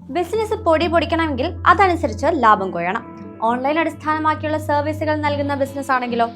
Business പൊടി പൊടിക്കണമെങ്കിൽ അതനുസരിച്ച് ലാഭം കൊയ്യണം. ഓൺലൈൻ അടിസ്ഥാനമാക്കിയുള്ള സർവീസുകൾ നൽകുന്ന ബിസിനസ് ആണെങ്കിലോ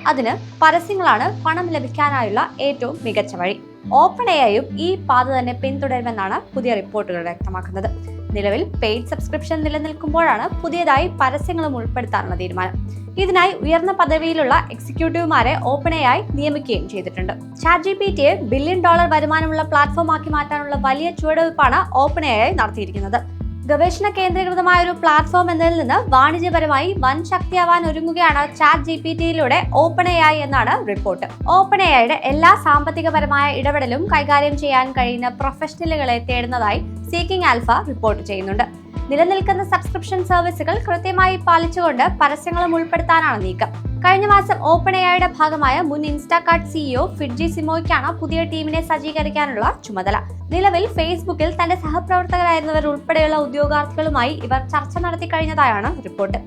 അതിന് പരസ്യങ്ങളാണ് പണം ലഭിക്കാനായുള്ള ഏറ്റവും മികച്ച വഴി. ഓപ്പൺ എഐയും ഈ പാത തന്നെ പിന്തുടരുമെന്നാണ് പുതിയ റിപ്പോർട്ടുകൾ വ്യക്തമാക്കുന്നത്. നിലവിൽ പെയ്ഡ് സബ്സ്ക്രിപ്ഷൻ നിലനിൽക്കുമ്പോഴാണ് പുതിയതായി പരസ്യങ്ങളും ഉൾപ്പെടുത്താനുള്ള തീരുമാനം. ഇതിനായി ഉയർന്ന പദവിയിലുള്ള എക്സിക്യൂട്ടീവുമാരെ ഓപ്പൺ എഐ നിയമിക്കുകയും ചെയ്തിട്ടുണ്ട്. ChatGPTയെ $1 ബില്യൺ വരുമാനമുള്ള പ്ലാറ്റ്ഫോമാക്കി മാറ്റാനുള്ള വലിയ ചുവടുവയ്പ്പാണ് ഓപ്പൺ എഐ നടത്തിയിരിക്കുന്നത്. ഗവേഷണ കേന്ദ്രീകൃതമായ ഒരു പ്ലാറ്റ്ഫോം എന്നതിൽ നിന്ന് വാണിജ്യപരമായി വൻ ശക്തിയാവാൻ ഒരുങ്ങുകയാണ് ChatGPTയിലൂടെ ഓപ്പൺ എഐ എന്നാണ് റിപ്പോർട്ട്. ഓപ്പൺ എഐയുടെ എല്ലാ സാമ്പത്തികപരമായ ഇടപെടലും കൈകാര്യം ചെയ്യാൻ കഴിയുന്ന പ്രൊഫഷണലുകളെ തേടുന്നതായി സീക്കിംഗ് ആൽഫ റിപ്പോർട്ട് ചെയ്യുന്നുണ്ട്. നിലനിൽക്കുന്ന സബ്സ്ക്രിപ്ഷൻ സർവീസുകൾ കൃത്യമായി പാലിച്ചുകൊണ്ട് പരസ്യങ്ങളും ഉൾപ്പെടുത്താനാണ് നീക്കം. കഴിഞ്ഞ മാസം ഓപ്പൺ എഐയുടെ ഭാഗമായ മുൻ ഇൻസ്റ്റാകാർട്ട് സിഇഒ ഫിഡ്ജി സിമോയ്ക്കാണ് പുതിയ ടീമിനെ സജ്ജീകരിക്കാനുള്ള ചുമതല. നിലവിൽ ഫേസ്ബുക്കിൽ തന്റെ സഹപ്രവർത്തകരായിരുന്നവർ ഉൾപ്പെടെയുള്ള ഉദ്യോഗാർത്ഥികളുമായി ഇവർ ചർച്ച നടത്തി കഴിഞ്ഞതായാണ് റിപ്പോർട്ട്.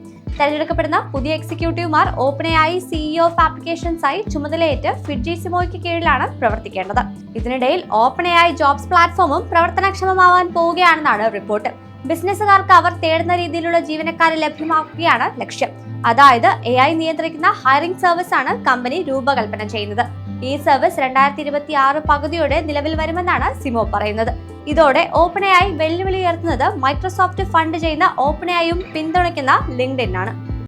തെരഞ്ഞെടുക്കപ്പെടുന്ന പുതിയ എക്സിക്യൂട്ടീവുമാർ ഓപ്പൺ എഐ സിഇഒ ഓഫ് ആപ്ലിക്കേഷൻസായി ചുമതലയേറ്റ് ഫിഡ്ജി സിമോയ്ക്ക് കീഴിലാണ് പ്രവർത്തിക്കേണ്ടത്. ഇതിനിടയിൽ ഓപ്പൺ എഐ ജോബ്സ് പ്ലാറ്റ്ഫോമും പ്രവർത്തനക്ഷമമാവാൻ പോവുകയാണെന്നാണ് റിപ്പോർട്ട്. ബിസിനസ്സുകാർക്ക് അവർ തേടുന്ന രീതിയിലുള്ള ജീവനക്കാരെ ലഭ്യമാക്കുകയാണ് ലക്ഷ്യം. അതായത് എഐ നിയന്ത്രിക്കുന്ന ഹയറിംഗ് സർവീസ് ആണ് കമ്പനി രൂപകൽപ്പന ചെയ്യുന്നത്. ഈ സർവീസ് 2026 പകുതിയോടെ നിലവിൽ വരുമെന്നാണ് സിമോ പറയുന്നത്. ഇതോടെ ഓപ്പൺ എഐ വെല്ലുവിളി ഉയർത്തുന്നത് മൈക്രോസോഫ്റ്റ് ഫണ്ട് ചെയ്യുന്ന ഓപ്പൺ എഐയും പിന്തുണയ്ക്കുന്ന ലിങ്ക്ഡ്ഇൻ ആണ്.